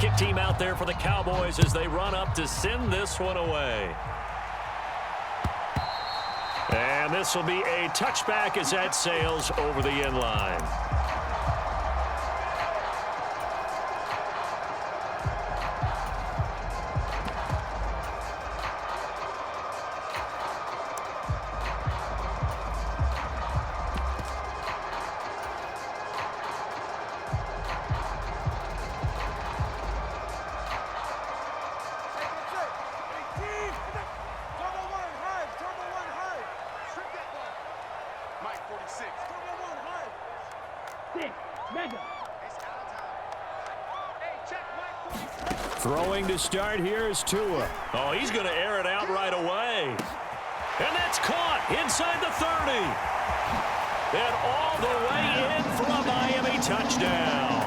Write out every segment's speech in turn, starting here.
kick team out there for the Cowboys as they run up to send this one away. And this will be a touchback as that sails over the end line. Throwing to start here is Tua. Oh, he's going to air it out right away. And that's caught inside the 30. And all the way in for a Miami touchdown.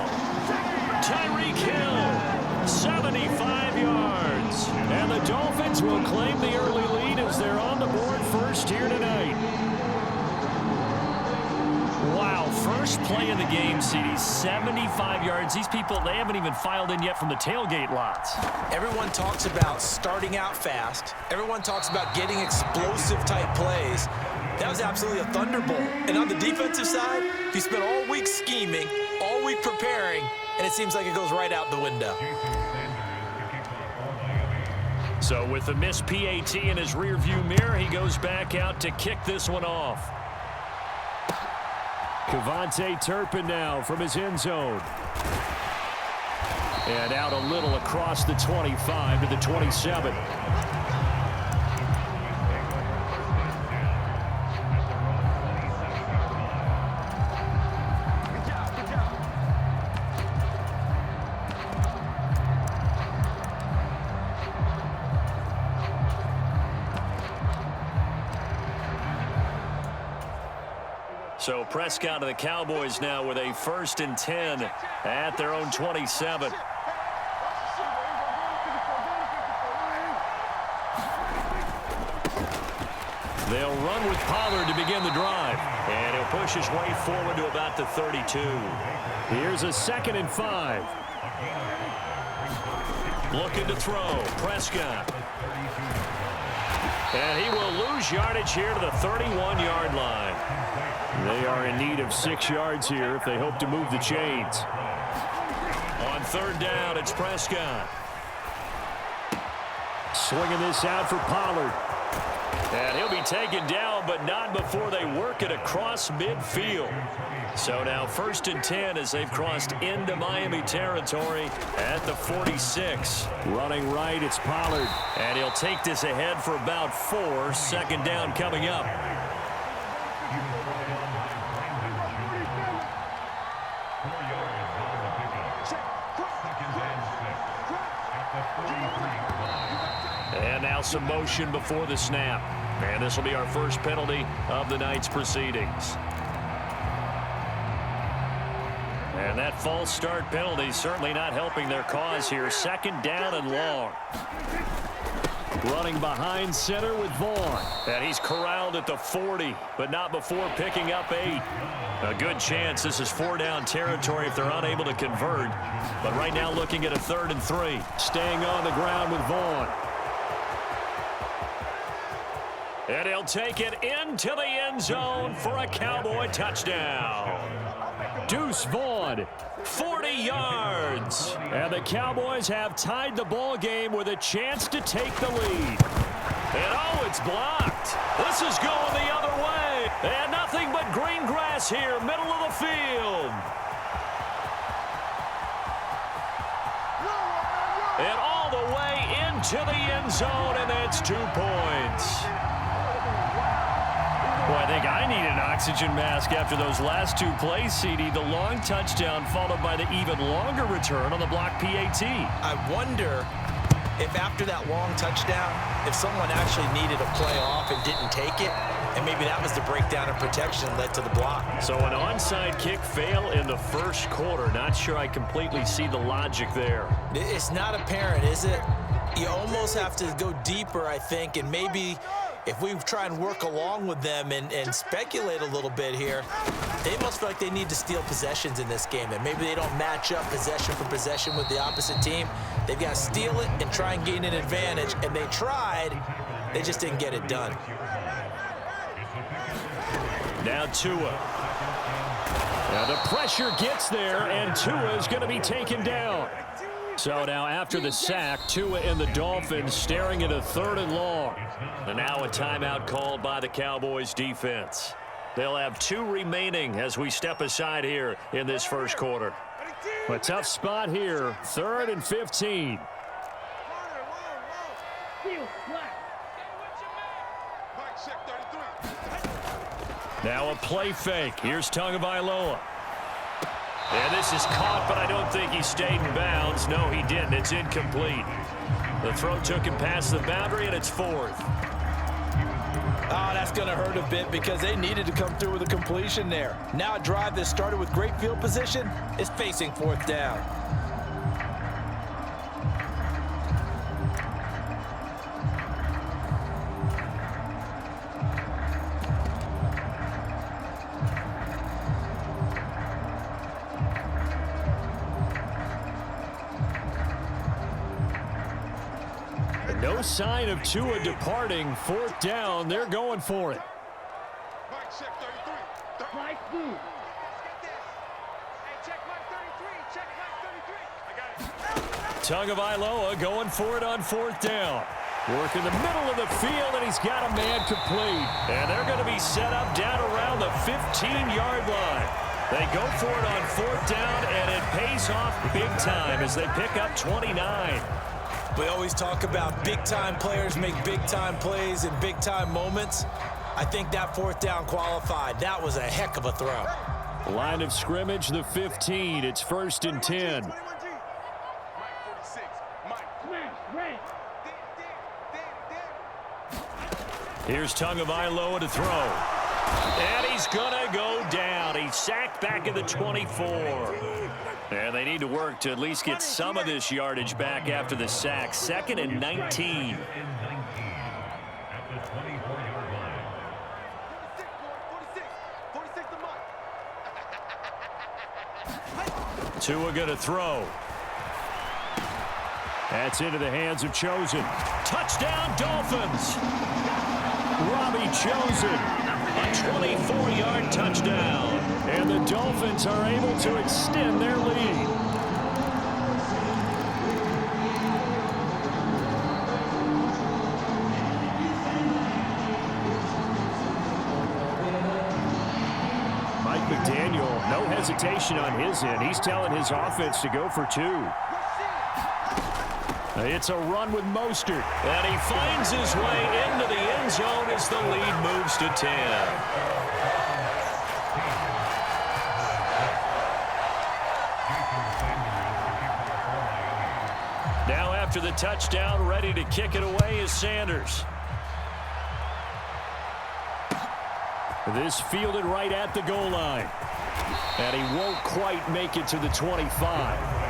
Tyreek Hill, 75 yards. And the Dolphins will claim the early lead as they're on the board first here tonight. Wow, first play of the game, CD, 75 yards. These people, they haven't even filed in yet from the tailgate lots. Everyone talks about starting out fast. Everyone talks about getting explosive-type plays. That was absolutely a thunderbolt. And on the defensive side, you spent all week scheming, all week preparing, and it seems like it goes right out the window. So with the missed PAT in his rearview mirror, he goes back out to kick this one off. KaVontae Turpin now from his end zone. And out a little across the 25 to the 27. So Prescott and the Cowboys now with a 1st and 10 at their own 27. They'll run with Pollard to begin the drive. And he'll push his way forward to about the 32. Here's a 2nd and 5. Looking to throw. Prescott. And he will lose yardage here to the 31-yard line. They are in need of 6 yards here if they hope to move the chains. On 3rd down, it's Prescott. Swinging this out for Pollard. And he'll be taken down, but not before they work it across midfield. So now 1st and 10 as they've crossed into Miami territory at the 46. Running right, it's Pollard. And he'll take this ahead for about 4. 2nd down coming up. And now some motion before the snap. And this will be our first penalty of the night's proceedings. And that false start penalty certainly not helping their cause here. 2nd down and long. Running behind center with Vaughn. And he's corralled at the 40, but not before picking up 8. A good chance this is 4-down territory if they're unable to convert. But right now looking at a 3rd and 3. Staying on the ground with Vaughn. And he'll take it into the end zone for a Cowboy touchdown. Deuce Vaughn, 40 yards. And the Cowboys have tied the ball game with a chance to take the lead. And oh, it's blocked. This is going the other way. And nothing but green grass here, middle of the field. And all the way into the end zone, and that's 2 points. Boy, I think I need an oxygen mask after those last 2 plays, CD. The long touchdown followed by the even longer return on the block PAT. I wonder if after that long touchdown, if someone actually needed a play off and didn't take it, and maybe that was the breakdown of protection that led to the block. So an onside kick fail in the 1st quarter. Not sure I completely see the logic there. It's not apparent, is it? You almost have to go deeper, I think, and maybe if we try and work along with them and speculate a little bit here, they must feel like they need to steal possessions in this game, and maybe they don't match up possession for possession with the opposite team. They've got to steal it and try and gain an advantage, and they tried. They just didn't get it done. Now Tua. Now the pressure gets there, and Tua is going to be taken down. So now after the sack, Tua and the Dolphins staring at a 3rd and long. And now a timeout called by the Cowboys defense. They'll have 2 remaining as we step aside here in this first quarter. A tough spot here, 3rd and 15. Now a play fake. Here's Tagovailoa. And this is caught, but I don't think he stayed in bounds. No, he didn't. It's incomplete. The throw took him past the boundary, and it's 4th. Oh, that's going to hurt a bit because they needed to come through with a completion there. Now a drive that started with great field position is facing 4th down. No sign of Tua departing. 4th down. They're going for it. Tagovailoa going for it on 4th down. Work in the middle of the field, and he's got a man complete. And they're going to be set up down around the 15-yard line. They go for it on 4th down, and it pays off big time as they pick up 29. We always talk about big-time players make big-time plays in big-time moments. I think that 4th down qualified. That was a heck of a throw. Line of scrimmage, the 15. It's 1st and 10. Here's Tagovailoa to throw. And he's going to go down. He's sacked back at the 24. And they need to work to at least get some of this yardage back after the sack. 2nd and 19. Tua going to throw. That's into the hands of Chosen. Touchdown, Dolphins. Robbie Chosen, a 24-yard touchdown. And the Dolphins are able to extend their lead. Mike McDaniel, no hesitation on his end. He's telling his offense to go for 2. It's a run with Mostert. And he finds his way into the end zone as the lead moves to 10. Now after the touchdown, ready to kick it away is Sanders. This fielded right at the goal line. And he won't quite make it to the 25.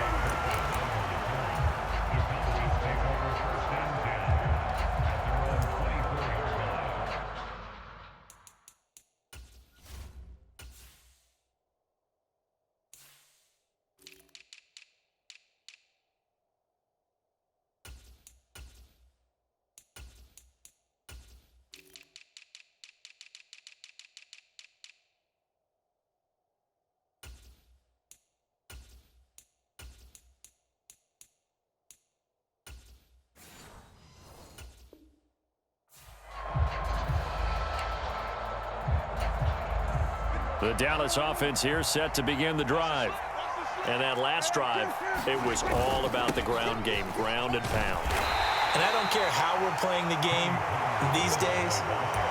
The Dallas offense here set to begin the drive. And that last drive, it was all about the ground game, ground and pound. And I don't care how we're playing the game these days,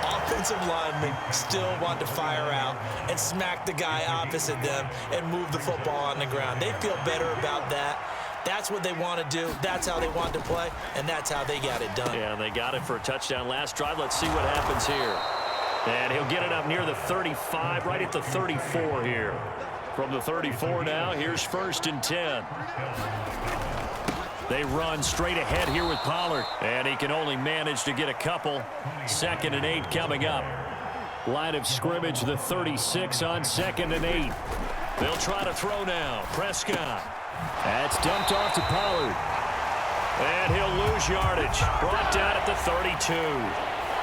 offensive linemen still want to fire out and smack the guy opposite them and move the football on the ground. They feel better about that. That's what they want to do. That's how they want to play, and that's how they got it done. Yeah, they got it for a touchdown last drive. Let's see what happens here. And he'll get it up near the 35, right at the 34 here. From the 34 now, here's 1st and 10. They run straight ahead here with Pollard. And he can only manage to get a couple. 2nd and 8 coming up. Line of scrimmage, the 36 on 2nd and 8. They'll try to throw now. Prescott. That's dumped off to Pollard. And he'll lose yardage. Brought down at the 32.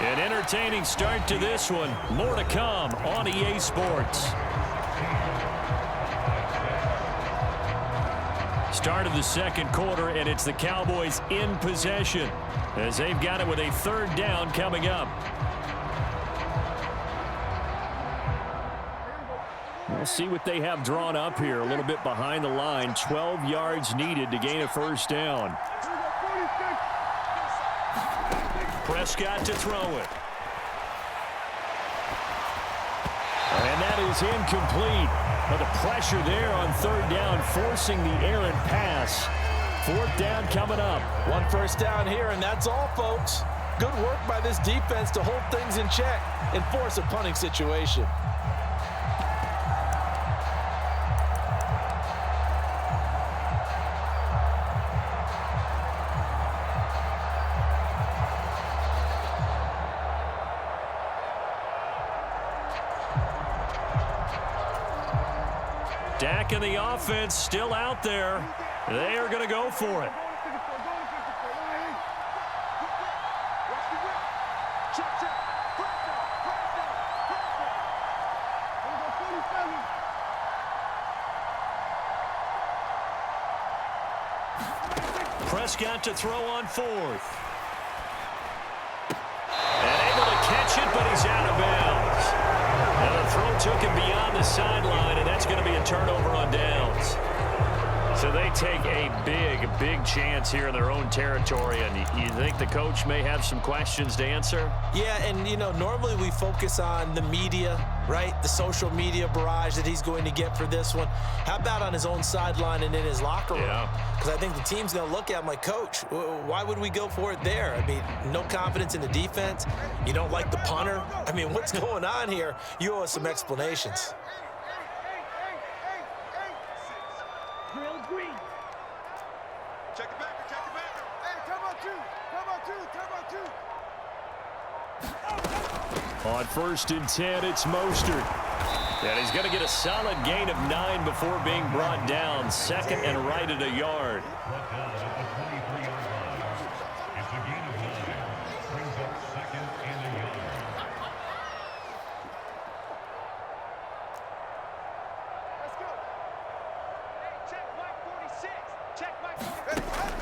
An entertaining start to this one. More to come on EA Sports. Start of the 2nd quarter, and it's the Cowboys in possession as they've got it with a 3rd down coming up. We'll see what they have drawn up here. A little bit behind the line. 12 yards needed to gain a 1st down. Prescott to throw it. And that is incomplete. But the pressure there on 3rd down, forcing the errant pass. 4th down coming up. 1 1st down here, and that's all, folks. Good work by this defense to hold things in check and force a punting situation. Dak and the offense still out there. They are going to go for it. Prescott to throw on 4th. And able to catch it, but he's out of bounds. Now the throw took him beyond the sideline, and that's going to be a turnover on downs. So they take a big chance here in their own territory, and you think the coach may have some questions to answer? Yeah, and, you know, normally we focus on the media, right? The social media barrage that he's going to get for this one. How about on his own sideline and in his locker room? Because I think the team's going to look at him like, Coach, why would we go for it there? I mean, no confidence in the defense. You don't like the punter. I mean, what's going on here? You owe us some explanations. On 1st and 10, it's Mostert. And he's going to get a solid gain of 9 before being brought down. 2nd and right at a yard.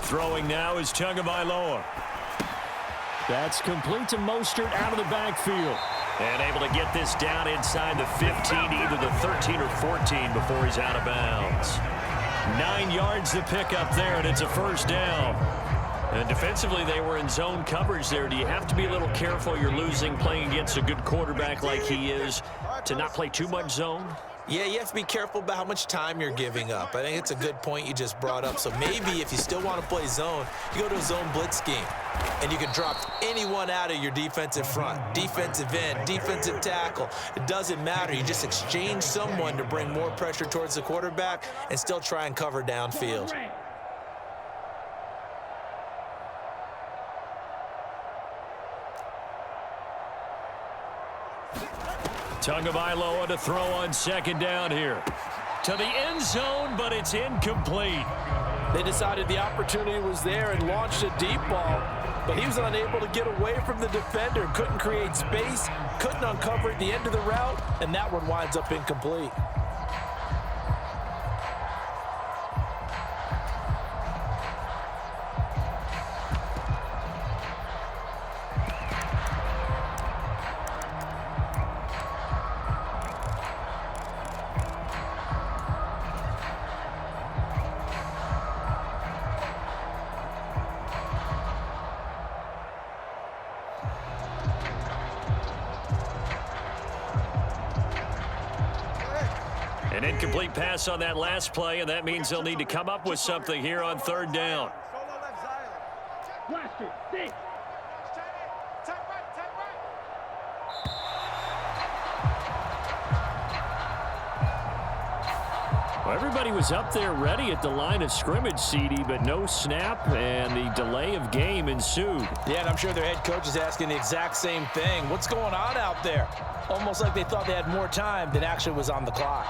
Throwing now is Tagovailoa. That's complete to Mostert out of the backfield. And able to get this down inside the 15, either the 13 or 14 before he's out of bounds. 9 yards to pick up there, and it's a 1st down. And defensively, they were in zone coverage there. Do you have to be a little careful? You're losing playing against a good quarterback like he is to not play too much zone? Yeah, you have to be careful about how much time you're giving up. I think it's a good point you just brought up. So maybe if you still want to play zone, you go to a zone blitz scheme. And you can drop anyone out of your defensive front. Defensive end, defensive tackle. It doesn't matter. You just exchange someone to bring more pressure towards the quarterback and still try and cover downfield. Tagovailoa to throw on 2nd down here. To the end zone, but it's incomplete. They decided the opportunity was there and launched a deep ball, but he was unable to get away from the defender, couldn't create space, couldn't uncover at the end of the route, and that one winds up incomplete. An incomplete pass on that last play, and that means they'll need to come up with something here on 3rd down. Everybody was up there ready at the line of scrimmage, CD, but no snap, and the delay of game ensued. Yeah, and I'm sure their head coach is asking the exact same thing. What's going on out there? Almost like they thought they had more time than actually was on the clock.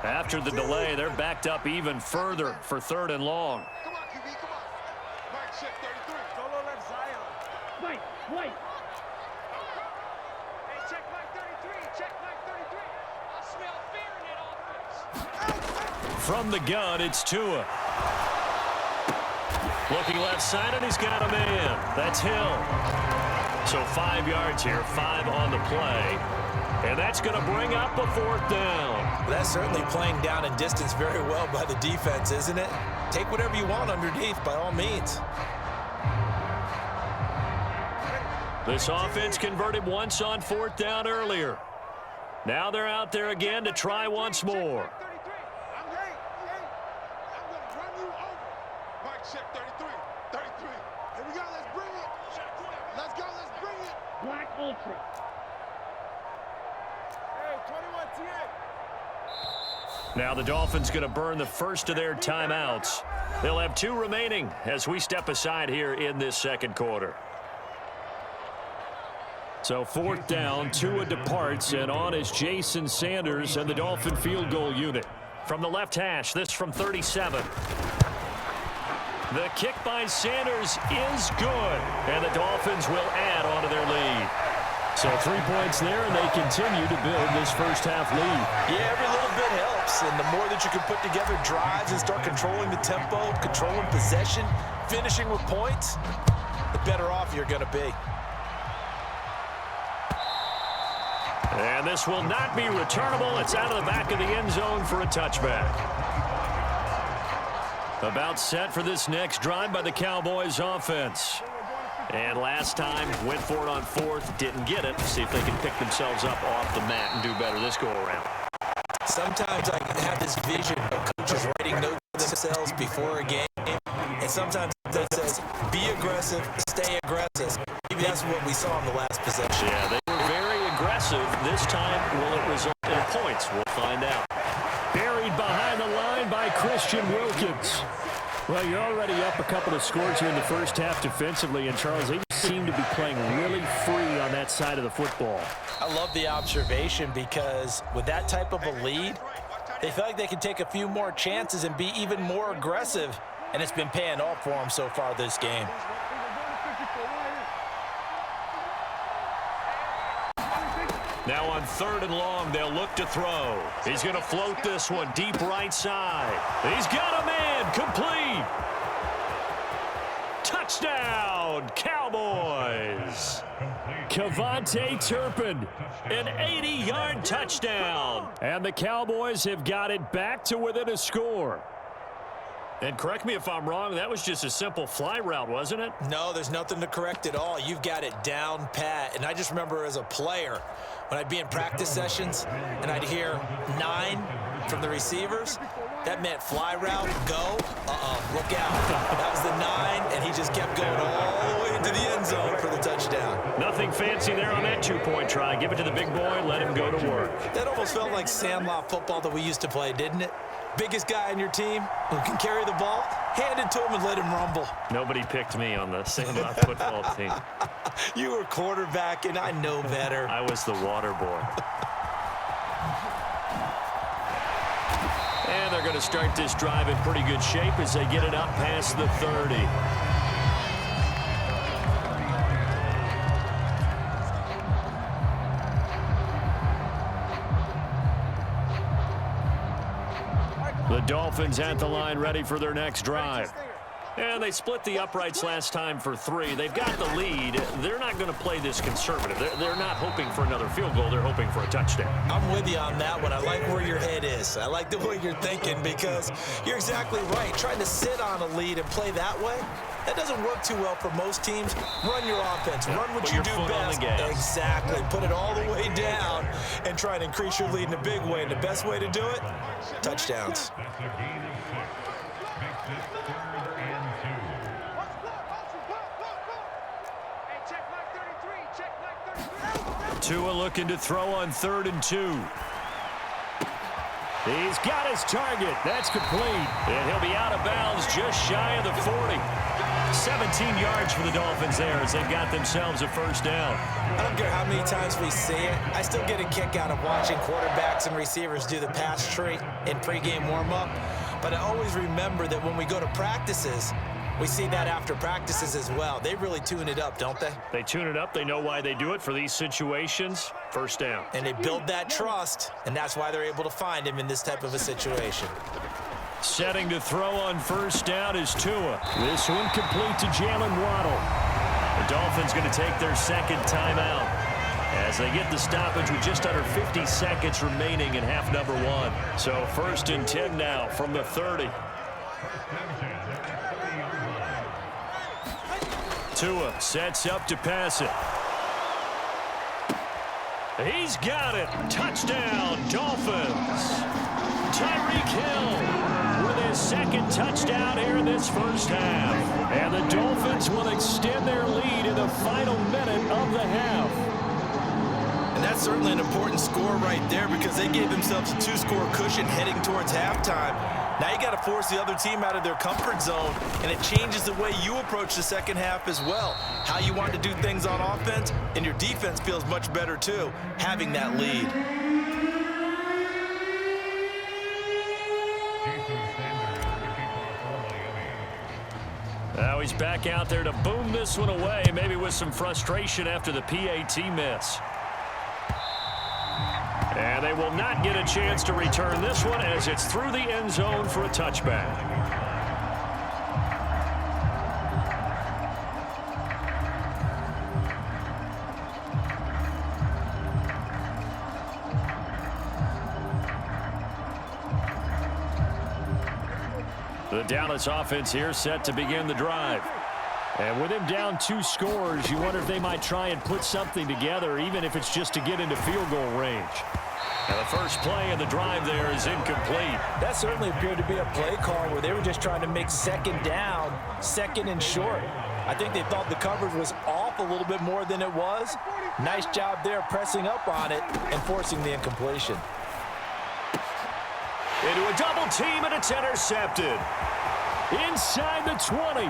After the delay, they're backed up even further for 3rd and long. Come on, QB, come on. Mike, check 33. Solo left Zion. Wait. Hey, check Mike 33. Check Mike 33. I smell fear in that offense. From the gun, it's Tua. Looking left side, and he's got a man. That's Hill. So 5 yards here, 5 on the play. And that's going to bring up a 4th down. That's certainly playing down in distance very well by the defense, isn't it? Take whatever you want underneath, by all means. This offense converted once on 4th down earlier. Now they're out there again to try once more. I'm going to run you over. Mike, check 33. 33. Here we go. Let's bring it. Let's go. Let's bring it. Black Ultra. Hey, 21 TA. Now the Dolphins going to burn the first of their timeouts. They'll have 2 remaining as we step aside here in this second quarter. So 4th down, Tua departs, and on is Jason Sanders and the Dolphin field goal unit. From the left hash, this from 37. The kick by Sanders is good, and the Dolphins will add on to their lead. So 3 points there, and they continue to build this first half lead. Yeah, every little bit helps, and the more that you can put together drives and start controlling the tempo, controlling possession, finishing with points, the better off you're going to be. And this will not be returnable. It's out of the back of the end zone for a touchback. About set for this next drive by the Cowboys offense. And last time, went for it on 4th, didn't get it. See if they can pick themselves up off the mat and do better this go-around. Sometimes I have this vision of coaches writing notes to themselves before a game, and sometimes it says, be aggressive, stay aggressive. Maybe that's what we saw in the last possession. Yeah, they were very aggressive. This time, will it result in points? We'll find out. Buried behind the line by Christian Wilkins. Well, you're already up a couple of scores here in the first half defensively, and Charles, they seem to be playing really free on that side of the football. I love the observation because with that type of a lead, they feel like they can take a few more chances and be even more aggressive, and it's been paying off for them so far this game. Now on 3rd and long, they'll look to throw. He's going to float this one deep right side. He's got a man, complete. Touchdown, Cowboys. KaVontae Turpin, an 80-yard touchdown. And the Cowboys have got it back to within a score. And correct me if I'm wrong, that was just a simple fly route, wasn't it? No, there's nothing to correct at all. You've got it down pat. And I just remember as a player, when I'd be in practice sessions and I'd hear 9 from the receivers, that meant fly route, go, look out. That was the 9, and he just kept going all the way into the end zone for the touchdown. Nothing fancy there on that 2-point try. Give it to the big boy, let him go to work. That almost felt like Sandlot football that we used to play, didn't it? Biggest guy on your team who can carry the ball, hand it to him and let him rumble. Nobody picked me on the Sandlot football team. You were quarterback, and I know better. I was the water boy. And they're going to start this drive in pretty good shape as they get it up past the 30. The Dolphins at the line ready for their next drive. And they split the uprights last time for 3. They've got the lead. They're not going to play this conservative. They're not hoping for another field goal. They're hoping for a touchdown. I'm with you on that one. I like where your head is. I like the way you're thinking because you're exactly right. Trying to sit on a lead and play that way, that doesn't work too well for most teams. Run your offense. Run what you do best. Exactly. Put it all the way down and try and increase your lead in a big way. And the best way to do it, touchdowns. Tua looking to throw on 3rd and 2. He's got his target. That's complete. And he'll be out of bounds just shy of the 40. 17 yards for the Dolphins there as they've got themselves a first down. I don't care how many times we see it. I still get a kick out of watching quarterbacks and receivers do the pass tree in pregame warm-up. But I always remember that when we go to practices, we see that after practices as well. They really tune it up, don't they? They tune it up. They know why they do it for these situations. First down. And they build that trust, and that's why they're able to find him in this type of a situation. Setting to throw on first down is Tua. This one complete to Jalen Waddle. The Dolphins going to take their second timeout as they get the stoppage with just under 50 seconds remaining in half number 1. So 1st and 10 now from the 30. Tua sets up to pass it. He's got it. Touchdown, Dolphins. Tyreek Hill with his second touchdown here in this first half. And the Dolphins will extend their lead in the final minute of the half. And that's certainly an important score right there because they gave themselves a 2-score cushion heading towards halftime. Now you got to force the other team out of their comfort zone, and it changes the way you approach the second half as well. How you want to do things on offense, and your defense feels much better too, having that lead. Now he's back out there to boom this one away, maybe with some frustration after the PAT miss. And they will not get a chance to return this one as it's through the end zone for a touchback. The Dallas offense here set to begin the drive. And with him down 2 scores, you wonder if they might try and put something together, even if it's just to get into field goal range. And the first play of the drive there is incomplete. That certainly appeared to be a play call where they were just trying to make second down, second and short. I think they thought the coverage was off a little bit more than it was. Nice job there pressing up on it and forcing the incompletion. Into a double team, and it's intercepted. Inside the 20.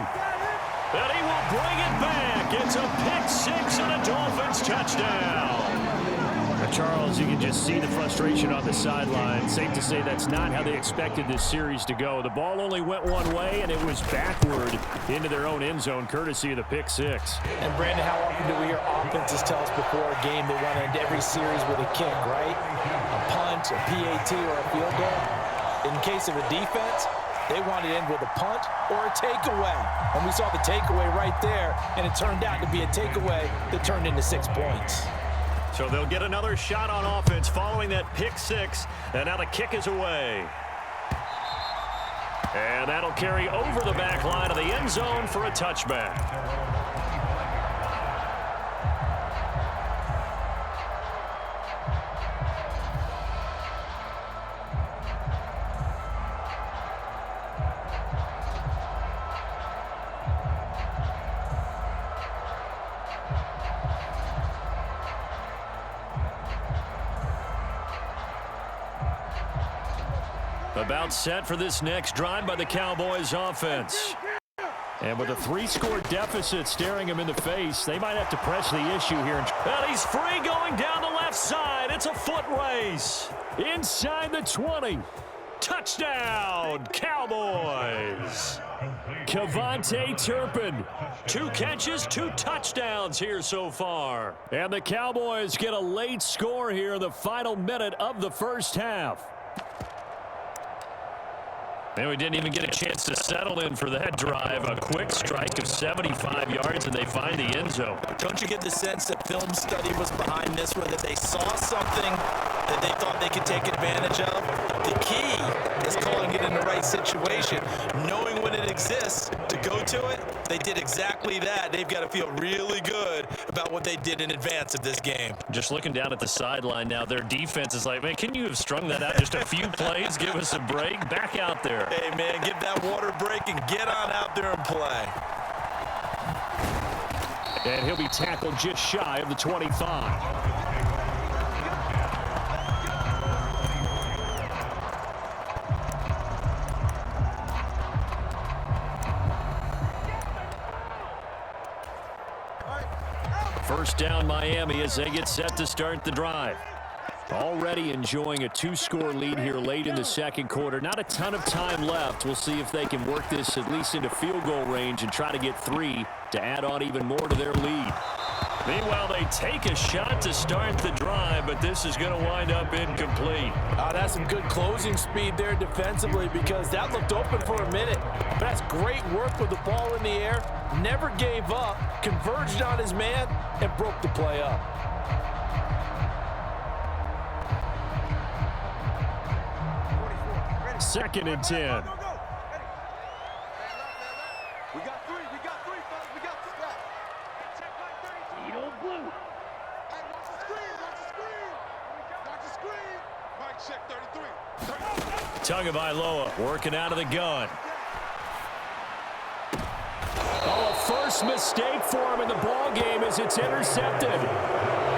And he will bring it back. It's a pick-6 and a Dolphins touchdown. Charles, you can just see the frustration on the sideline. Safe to say that's not how they expected this series to go. The ball only went one way, and it was backward into their own end zone, courtesy of the pick-6. And, Brandon, how often do we hear offenses tell us before a game they want to end every series with a kick, right? A punt, a PAT, or a field goal. In case of a defense, they want to end with a punt or a takeaway. And we saw the takeaway right there, and it turned out to be a takeaway that turned into 6 points. So they'll get another shot on offense following that pick-6, and now the kick is away. And that'll carry over the back line of the end zone for a touchback. About set for this next drive by the Cowboys offense. And with a 3-score deficit staring him in the face, they might have to press the issue here. And he's free going down the left side. It's a foot race. Inside the 20. Touchdown, Cowboys. KaVontae Turpin. 2 catches, 2 touchdowns here so far. And the Cowboys get a late score here in the final minute of the first half. And we didn't even get a chance to settle in for that drive. A quick strike of 75 yards, and they find the end zone. Don't you get the sense that film study was behind this one, that they saw something that they thought they could take advantage of? The key is calling it in the right situation, knowing when it exists to go to it. They did exactly that. They've got to feel really good about what they did in advance of this game. Just looking down at the sideline now, their defense is like, man, can you have strung that out just a few plays? Give us a break. Back out there. Hey, man, give that water break and get on out there and play. And he'll be tackled just shy of the 25. First down Miami as they get set to start the drive. Already enjoying a 2-score lead here late in the second quarter. Not a ton of time left. We'll see if they can work this at least into field goal range and try to get 3 to add on even more to their lead. Meanwhile, they take a shot to start the drive, but this is going to wind up incomplete. That's some good closing speed there defensively because that looked open for a minute. But that's great work with the ball in the air. Never gave up, converged on his man, and broke the play up. Second and 10. We got 3. We got 3, fellas. We got this guy. Check line 32. Edo blue. Hey, watch the screen. Watch the screen. Mike, check 33. Tagovailoa working out of the gun. Oh, a first mistake for him in the ball game as it's intercepted.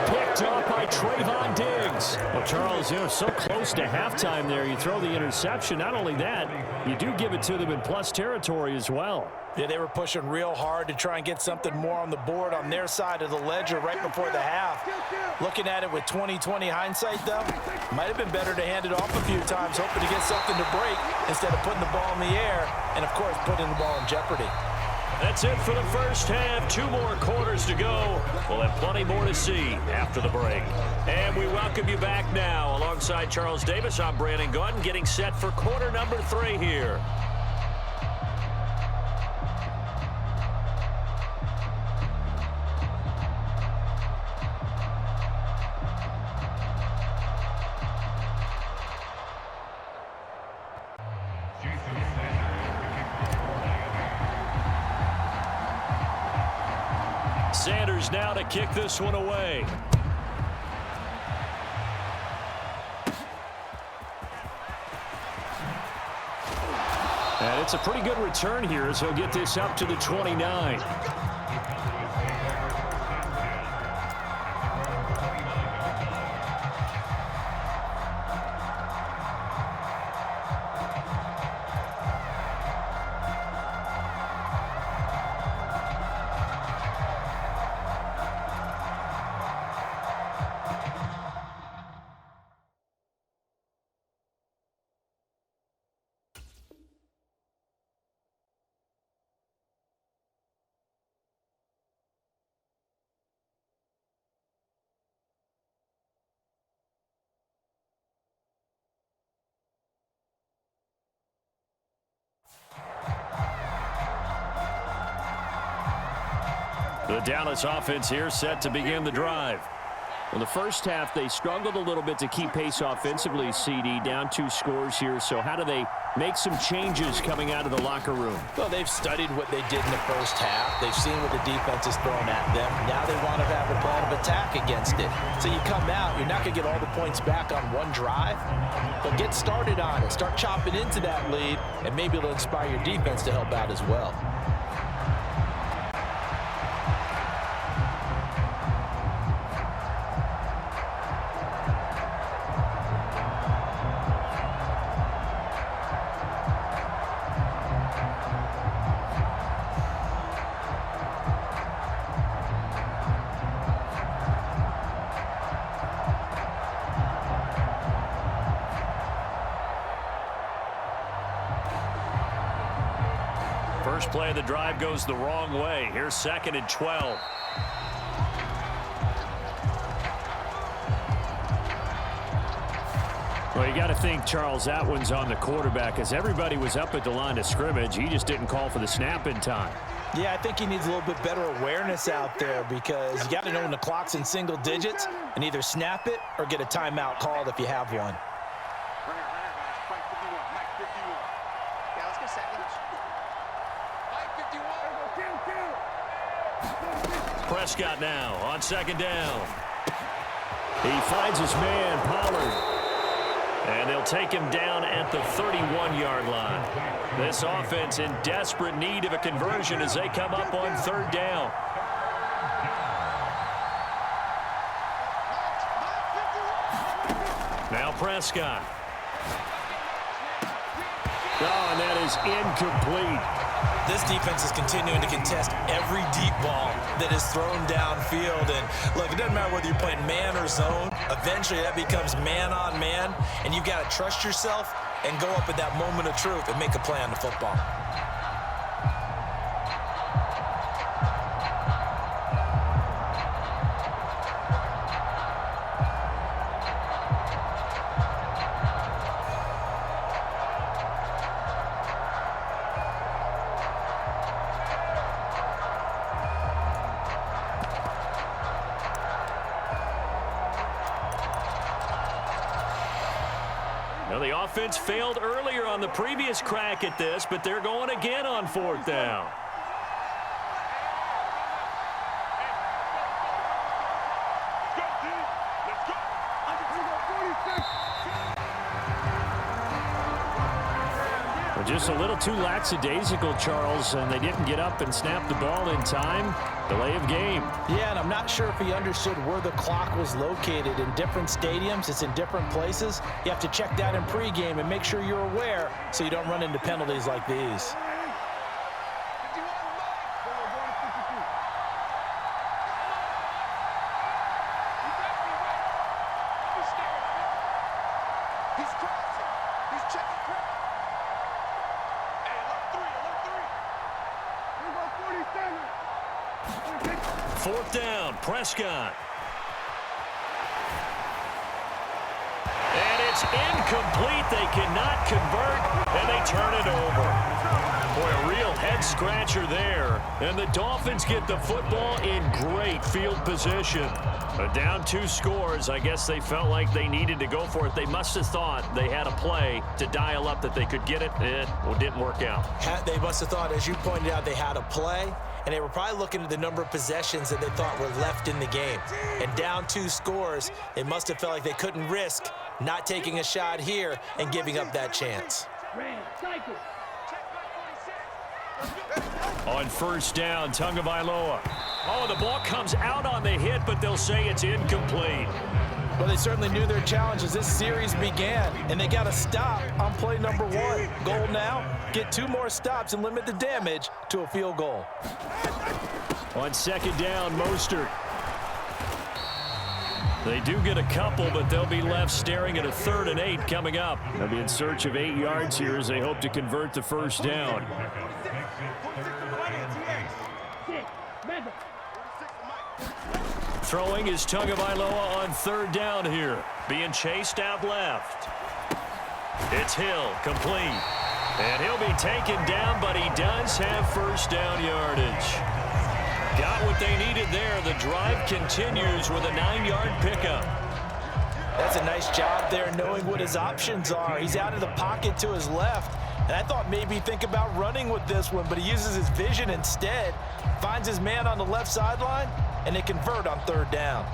Picked up by Trayvon Diggs. Well, Charles, so close to halftime there. You throw the interception. Not only that, you do give it to them in plus territory as well. Yeah, they were pushing real hard to try and get something more on the board on their side of the ledger right before the half. Looking at it with 20/20 hindsight, though, might have been better to hand it off a few times, hoping to get something to break instead of putting the ball in the air and, of course, putting the ball in jeopardy. That's it for the first half. 2 more quarters to go. We'll have plenty more to see after the break. And we welcome you back now. Alongside Charles Davis, I'm Brandon Gunn, getting set for quarter number 3 here. Sanders now to kick this one away. And it's a pretty good return here as he'll get this up to the 29. The Dallas offense here set to begin the drive. Well, the first half, they struggled a little bit to keep pace offensively, CD, down 2 scores here. So how do they make some changes coming out of the locker room? Well, they've studied what they did in the first half. They've seen what the defense is throwing at them. Now they want to have a plan of attack against it. So you come out, you're not going to get all the points back on one drive, but get started on it. Start chopping into that lead, and maybe it'll inspire your defense to help out as well. First play of the drive goes the wrong way. Here's 2nd and 12. Well, you got to think, Charles, that one's on the quarterback as everybody was up at the line of scrimmage. He just didn't call for the snap in time. Yeah, I think he needs a little bit better awareness out there because you got to know when the clock's in single digits and either snap it or get a timeout called if you have one. Prescott now on 2nd down. He finds his man, Pollard. And they'll take him down at the 31-yard line. This offense in desperate need of a conversion as they come up on 3rd down. Now Prescott. Oh, and that is incomplete. This defense is continuing to contest every deep ball that is thrown downfield. And look, it doesn't matter whether you're playing man or zone. Eventually, that becomes man on man, and you've got to trust yourself and go up at that moment of truth and make a play on the football. Now, the offense failed earlier on the previous crack at this, but they're going again on 4th down. Well, just a little too lackadaisical, Charles, and they didn't get up and snap the ball in time. Delay of game. Yeah, and I'm not sure if he understood where the clock was located. In different stadiums, it's in different places. You have to check that in pregame and make sure you're aware so you don't run into penalties like these. He's crossing. He's checking crap. Hey, alert 3. 4th down, Prescott. And it's incomplete. They cannot convert, and they turn it over. Boy, a real head-scratcher there. And the Dolphins get the football in great field position. But down 2 scores, I guess they felt like they needed to go for it. They must have thought they had a play to dial up that they could get it. It didn't work out. They must have thought, as you pointed out, they had a play, and they were probably looking at the number of possessions that they thought were left in the game. And down 2 scores, they must have felt like they couldn't risk not taking a shot here and giving up that chance. On 1st down, Tagovailoa. Oh, the ball comes out on the hit, but they'll say it's incomplete. Well, they certainly knew their challenge as this series began, and they got to stop on play number 1. Goal now, get 2 more stops and limit the damage to a field goal. On 2nd down, Mostert. They do get a couple, but they'll be left staring at a 3rd and 8 coming up. They'll be in search of 8 yards here as they hope to convert the 1st down. Throwing is Tagovailoa on 3rd down here. Being chased out left. It's Hill, complete. And he'll be taken down, but he does have 1st down yardage. Got what they needed there. The drive continues with a 9-yard pickup. That's a nice job there knowing what his options are. He's out of the pocket to his left. And I thought maybe think about running with this one, but he uses his vision instead. Finds his man on the left sideline, and they convert on 3rd down.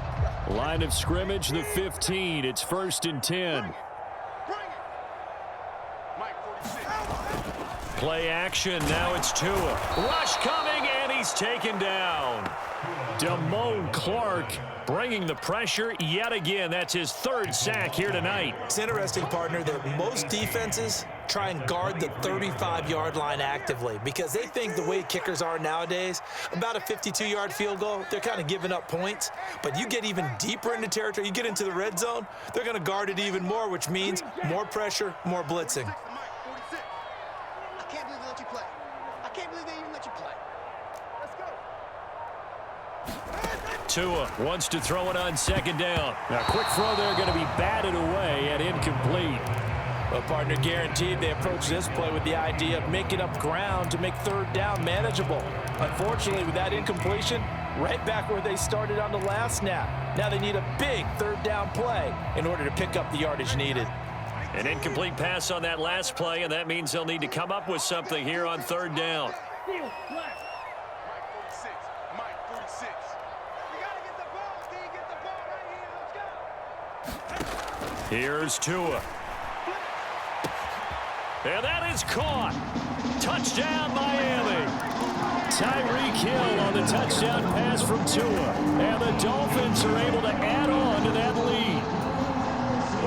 Line of scrimmage, the 15. It's 1st and 10. Play action. Now it's Tua. Rush coming, and he's taken down. Damone Clark bringing the pressure yet again. That's his 3rd sack here tonight. It's interesting, partner, that most defenses try and guard the 35-yard line actively because they think the way kickers are nowadays, about a 52-yard field goal, they're kind of giving up points. But you get even deeper into territory, you get into the red zone, they're going to guard it even more, which means more pressure, more blitzing. I can't believe they let you play. I can't believe they even let you play. Let's go. Tua wants to throw it on 2nd down. Now, quick throw there going to be batted away and incomplete. Well, partner, guaranteed they approach this play with the idea of making up ground to make 3rd down manageable. Unfortunately, with that incompletion, right back where they started on the last snap. Now they need a big 3rd down play in order to pick up the yardage needed. An incomplete pass on that last play, and that means they'll need to come up with something here on 3rd down. Mike 46. Mike 46. You got to get the ball, D. Get the ball right here. Let's go. Here's Tua. And that is caught. Touchdown, Miami. Tyreek Hill on the touchdown pass from Tua. And the Dolphins are able to add on to that lead.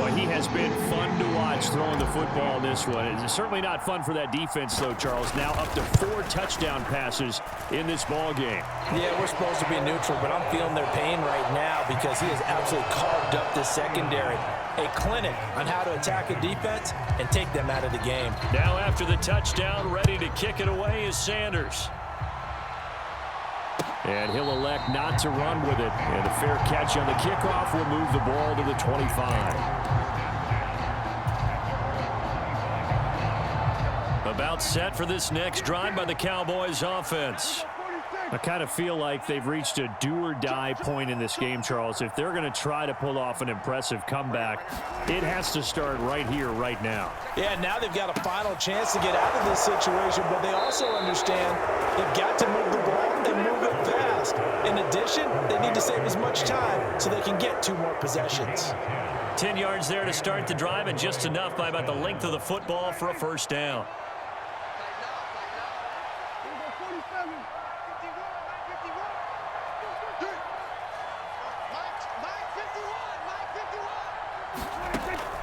Well, he has been fun to watch throwing the football in this one. It's certainly not fun for that defense, though, Charles. Now up to 4 touchdown passes in this ball game. Yeah, we're supposed to be neutral, but I'm feeling their pain right now because he has absolutely carved up this secondary. A clinic on how to attack a defense and take them out of the game. Now after the touchdown, ready to kick it away is Sanders. And he'll elect not to run with it. And a fair catch on the kickoff will move the ball to the 25. About set for this next drive by the Cowboys offense. I kind of feel like they've reached a do-or-die point in this game, Charles. If they're going to try to pull off an impressive comeback, it has to start right here, right now. Yeah, now they've got a final chance to get out of this situation, but they also understand they've got to move the ball and move it fast. In addition, they need to save as much time so they can get 2 more possessions. 10 yards there to start the drive, and just enough by about the length of the football for a first down.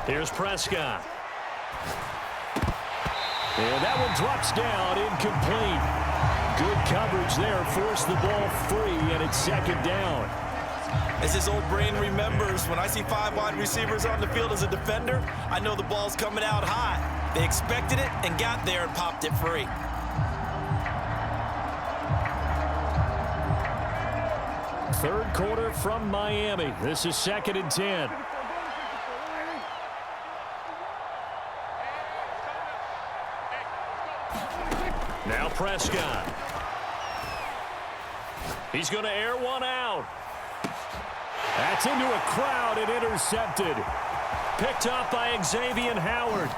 Here's Prescott. And that one drops down, incomplete. Good coverage there, forced the ball free, and it's second down. As his old brain remembers, when I see 5 wide receivers on the field as a defender, I know the ball's coming out high. They expected it and got there and popped it free. Third quarter from Miami. This is 2nd and 10. Now Prescott. He's going to air one out. That's into a crowd and intercepted. Picked up by Xavier Howard.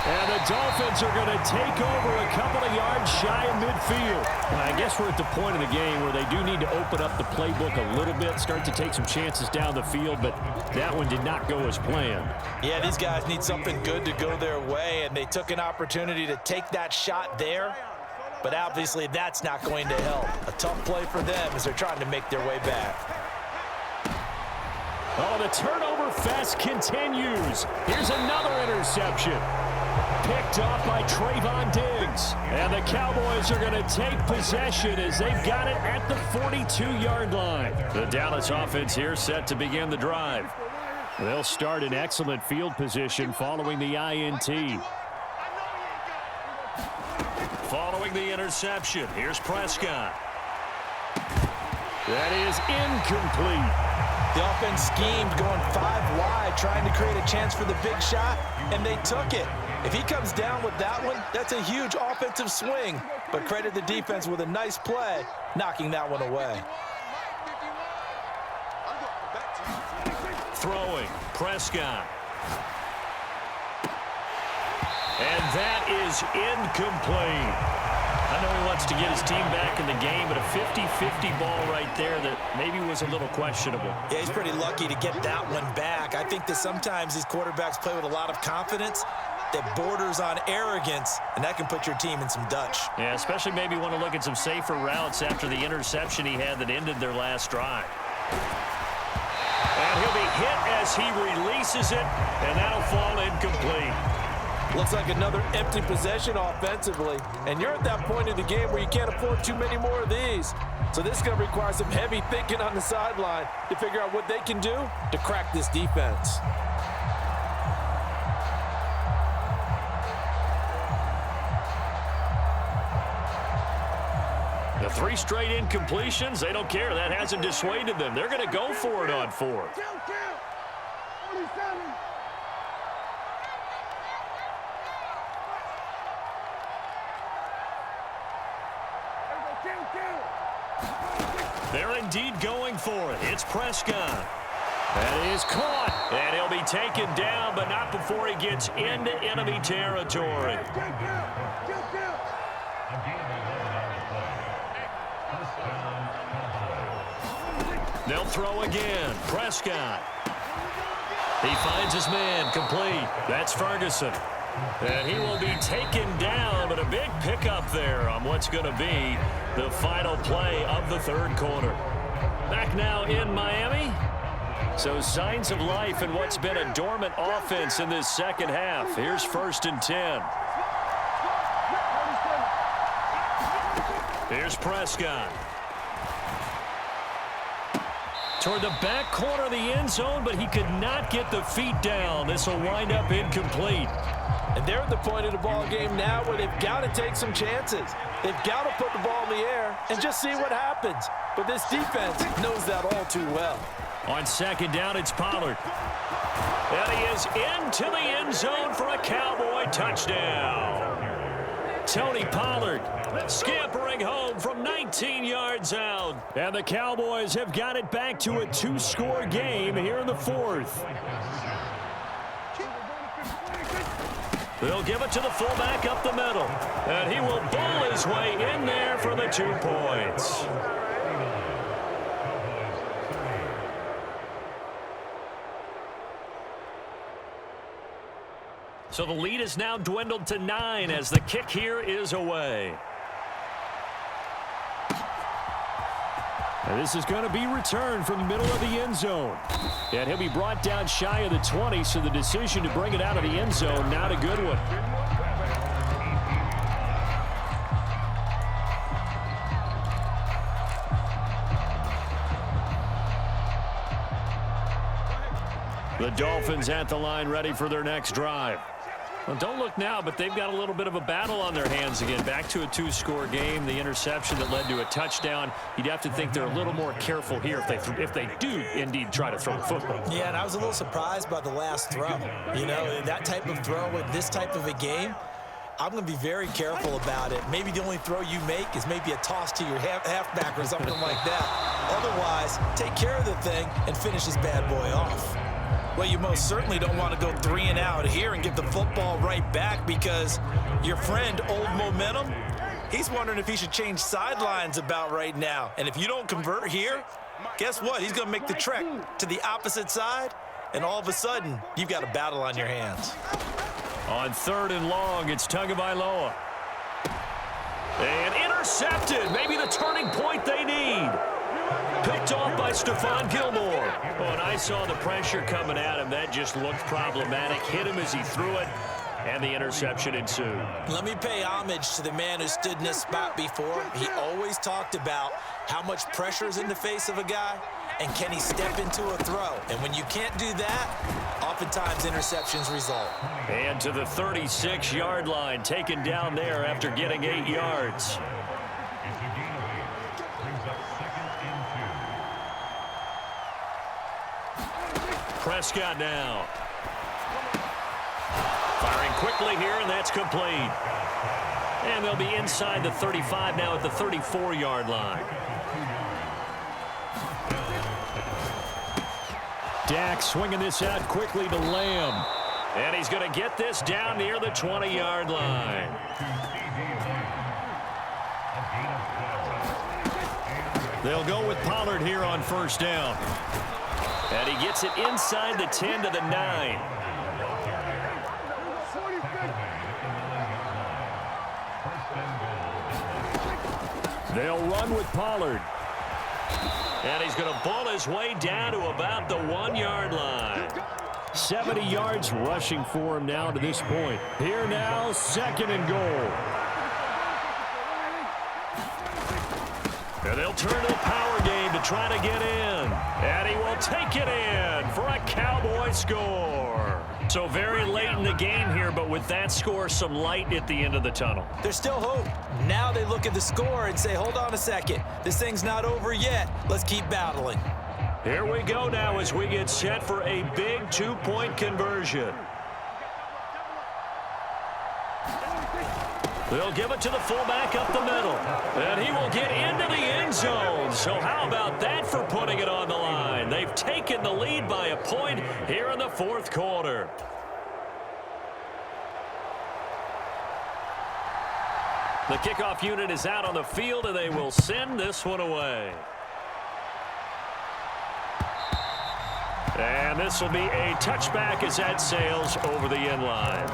And the Dolphins are going to take over a couple of yards shy of midfield. And I guess we're at the point of the game where they do need to open up the playbook a little bit, start to take some chances down the field, but that one did not go as planned. Yeah, these guys need something good to go their way, and they took an opportunity to take that shot there, but obviously that's not going to help. A tough play for them as they're trying to make their way back. Oh, the turnover fest continues. Here's another interception. Picked off by Trayvon Diggs. And the Cowboys are going to take possession as they've got it at the 42-yard line. The Dallas offense here set to begin the drive. They'll start in excellent field position following the INT. Following the interception, here's Prescott. That is incomplete. The offense schemed going 5 wide, trying to create a chance for the big shot, and they took it. If he comes down with that one, that's a huge offensive swing. But credit the defense with a nice play, knocking that one away. Throwing, Prescott. And that is incomplete. I know he wants to get his team back in the game, but a 50-50 ball right there that maybe was a little questionable. Yeah, he's pretty lucky to get that one back. I think that sometimes these quarterbacks play with a lot of confidence that borders on arrogance, and that can put your team in some Dutch. Yeah, especially maybe want to look at some safer routes after the interception he had that ended their last drive. And he'll be hit as he releases it, and that'll fall incomplete. Looks like another empty possession offensively, and you're at that point of the game where you can't afford too many more of these. So this is going to require some heavy thinking on the sideline to figure out what they can do to crack this defense. The 3 straight incompletions, they don't care. That hasn't dissuaded them. They're going to go for it on 4th. They're indeed going for it. It's Prescott. That is caught. And he'll be taken down, but not before he gets into enemy territory. They'll throw again. Prescott. He finds his man, complete. That's Ferguson. And he will be taken down, but a big pickup there on what's going to be the final play of the third quarter. Back now in Miami, So signs of life in what's been a dormant offense in this second half. Here's 1st and 10. Here's Prescott. Toward the back corner of the end zone, but he could not get the feet down. This will wind up incomplete. And they're at the point of the ball game now where they've got to take some chances. They've got to put the ball in the air and just see what happens. But this defense knows that all too well. On 2nd down, it's Pollard. And he is into the end zone for a Cowboy touchdown. Tony Pollard scampering home from 19 yards out. And the Cowboys have got it back to a 2-score game here in the 4th. They'll give it to the fullback up the middle. And he will bull his way in there for the 2 points. So the lead is now dwindled to 9 as the kick here is away. And this is going to be returned from the middle of the end zone. And he'll be brought down shy of the 20, so the decision to bring it out of the end zone, not a good one. The Dolphins at the line ready for their next drive. Well, don't look now, but they've got a little bit of a battle on their hands again. Back to a 2-score game. The interception that led to a touchdown. You'd have to think they're a little more careful here if they do indeed try to throw the football. Yeah, and I was a little surprised by the last throw. You know, that type of throw with this type of a game, I'm going to be very careful about it. Maybe the only throw you make is maybe a toss to your halfback or something like that. Otherwise, take care of the thing and finish this bad boy off. Well, you most certainly don't want to go 3 and out here and give the football right back, because your friend, Old Momentum, he's wondering if he should change sidelines about right now. And if you don't convert here, guess what? He's going to make the trek to the opposite side, and all of a sudden, you've got a battle on your hands. On 3rd and long, it's Tagovailoa. And intercepted. Maybe the turning point they need. Picked off by Stephon Gilmore. Oh, and I saw the pressure coming at him. That just looked problematic. Hit him as he threw it, and the interception ensued. Let me pay homage to the man who stood in this spot before. He always talked about how much pressure is in the face of a guy, and can he step into a throw. And when you can't do that, oftentimes interceptions result. And to the 36-yard line, taken down there after getting 8 yards. Prescott now. Firing quickly here, and that's complete. And they'll be inside the 35 now at the 34-yard line. Dak swinging this out quickly to Lamb. And he's going to get this down near the 20-yard line. They'll go with Pollard here on 1st down. And he gets it inside the 10 to the 9. They'll run with Pollard. And he's going to bull his way down to about the 1-yard line. 70 yards rushing for him now to this point. Here now, 2nd and goal. And they'll turn to the power game to try to get in. And he will take it in for a Cowboy score. So very late in the game here, but with that score, some light at the end of the tunnel. There's still hope. Now they look at the score and say, hold on a second. This thing's not over yet. Let's keep battling. Here we go now as we get set for a big 2-point conversion. They'll give it to the fullback up the middle. And he will get into the end zone. So how about that for putting it on the line? They've taken the lead by a point here in the 4th quarter. The kickoff unit is out on the field, and they will send this one away. And this will be a touchback as that sails over the end line.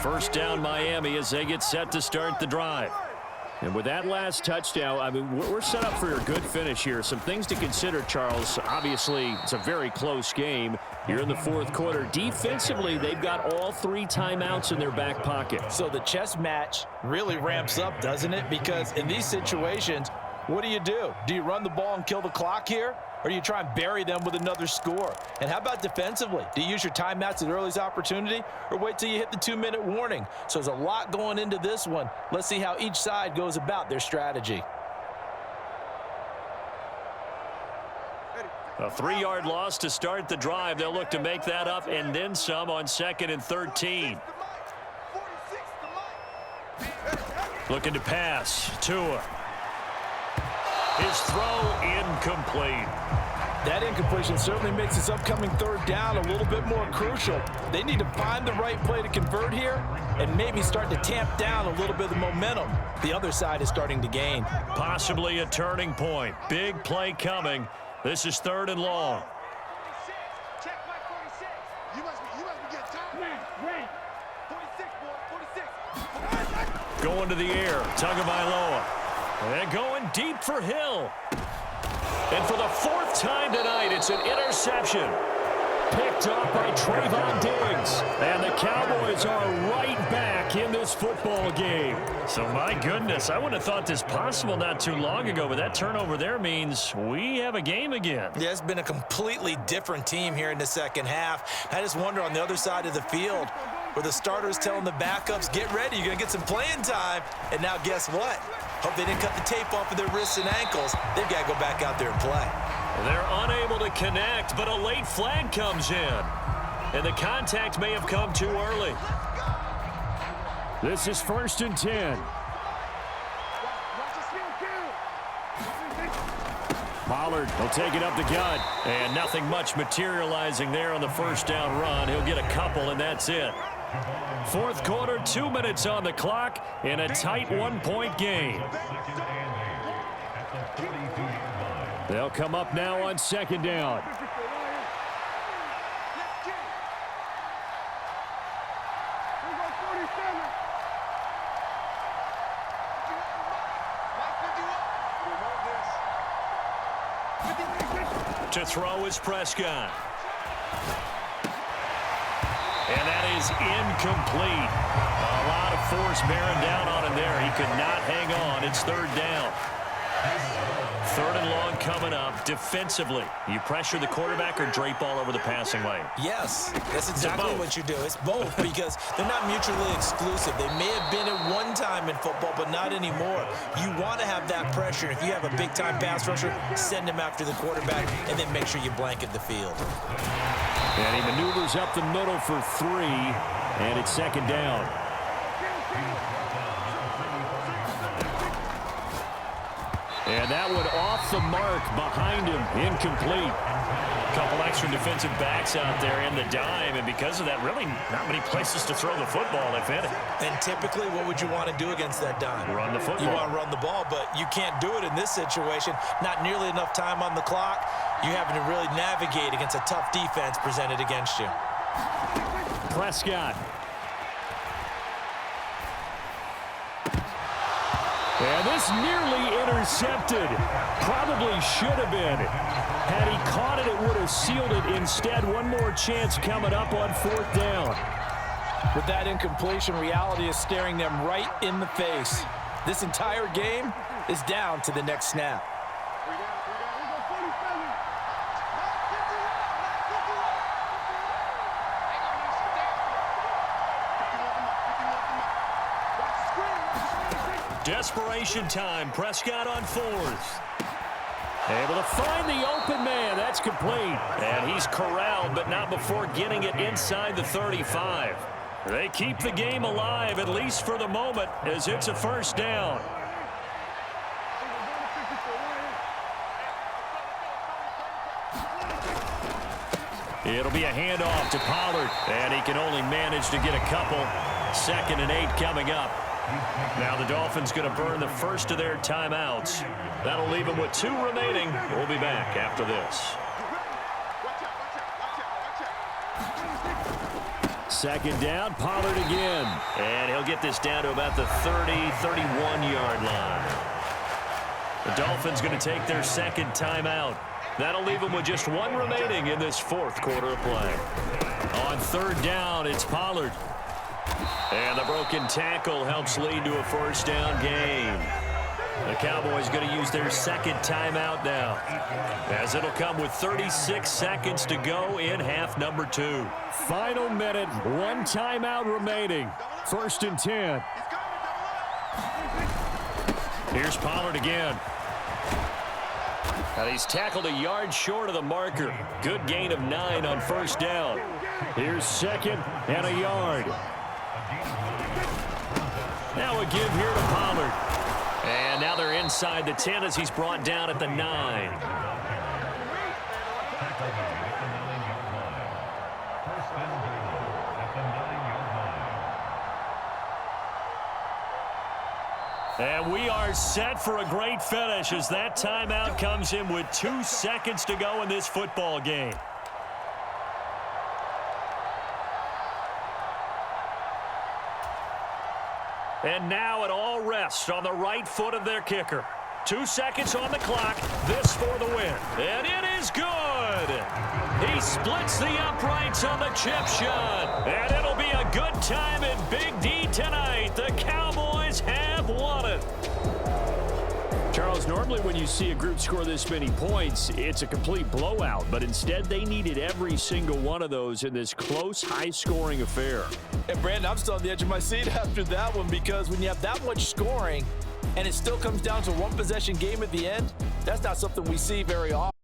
First down Miami as they get set to start the drive. And with that last touchdown, I mean, we're set up for a good finish here. Some things to consider, Charles. Obviously, it's a very close game. You're in the fourth quarter. Defensively, they've got all 3 timeouts in their back pocket. So the chess match really ramps up, doesn't it? Because in these situations, what do? Do you run the ball and kill the clock here? Or do you try and bury them with another score? And how about defensively? Do you use your timeouts at earliest opportunity or wait till you hit the 2-minute warning? So there's a lot going into this one. Let's see how each side goes about their strategy. A 3-yard loss to start the drive. They'll look to make that up and then some on 2nd and 13. Looking to pass. Tua. His throw incomplete. That incompletion certainly makes this upcoming 3rd down a little bit more crucial. They need to find the right play to convert here and maybe start to tamp down a little bit of the momentum the other side is starting to gain. Possibly a turning point. Big play coming. This is 3rd and long. Check my 46. You must be getting tired. 46, boy. 46. Going to the air. Tagovailoa. And going deep for Hill. And for the 4th time tonight, it's an interception. Picked up by Trayvon Diggs. And the Cowboys are right back in this football game. So, my goodness, I wouldn't have thought this possible not too long ago, but that turnover there means we have a game again. Yeah, it's been a completely different team here in the second half. I just wonder on the other side of the field where the starters telling the backups, get ready, you're going to get some playing time. And now guess what? Hope they didn't cut the tape off of their wrists and ankles. They've got to go back out there and play. They're unable to connect, but a late flag comes in. And the contact may have come too early. This is 1st and 10. Pollard will take it up the gut. And nothing much materializing there on the 1st down run. He'll get a couple, and that's it. 4th quarter, 2 minutes on the clock in a tight 1-point game. They'll come up now on 2nd down. To throw is Prescott. And that is incomplete. A lot of force bearing down on him there. He could not hang on. It's 3rd down. 3rd and long coming up. Defensively, you pressure the quarterback or drape all over the passing lane? Yes, that's exactly what you do. It's both because they're not mutually exclusive. They may have been at one time in football, but not anymore. You want to have that pressure. If you have a big-time pass rusher, send him after the quarterback, and then make sure you blanket the field. And he maneuvers up the middle for 3, and it's 2nd down. And that one off the mark behind him, incomplete. A couple extra defensive backs out there in the dime, and because of that, really not many places to throw the football, if any. And typically, what would you want to do against that dime? Run the football. You want to run the ball, but you can't do it in this situation. Not nearly enough time on the clock. You're having to really navigate against a tough defense presented against you. Prescott. And this nearly intercepted. Probably should have been. Had he caught it, it would have sealed it. Instead, one more chance coming up on 4th down. With that incompletion, reality is staring them right in the face. This entire game is down to the next snap. Desperation time. Prescott on 4th. Able to find the open man. That's complete. And he's corralled, but not before getting it inside the 35. They keep the game alive, at least for the moment, as it's a 1st down. It'll be a handoff to Pollard, and he can only manage to get a couple. 2nd and 8 coming up. Now the Dolphins going to burn the first of their timeouts. That'll leave them with 2 remaining. We'll be back after this. Second down, Pollard again. And he'll get this down to about the 30, 31-yard line. The Dolphins going to take their second timeout. That'll leave them with just one remaining in this fourth quarter of play. On third down, it's Pollard. And the broken tackle helps lead to a first down gain. The Cowboys going to use their second timeout now, as it'll come with 36 seconds to go in half number 2. Final minute, one timeout remaining. First and 10. Here's Pollard again. And he's tackled a yard short of the marker. Good gain of 9 on first down. Here's second and a yard. Now a give here to Pollard. And now they're inside the 10 as he's brought down at the 9. And we are set for a great finish as that timeout comes in with 2 seconds to go in this football game. And now it all rests on the right foot of their kicker. 2 seconds on the clock. This for the win. And it is good. He splits the uprights on the chip shot. And it'll be a good time in Big D tonight. The Cowboys have won it. Charles, normally when you see a group score this many points, it's a complete blowout. But instead, they needed every single one of those in this close, high-scoring affair. And, Brandon, I'm still on the edge of my seat after that one, because when you have that much scoring and it still comes down to one possession game at the end, that's not something we see very often.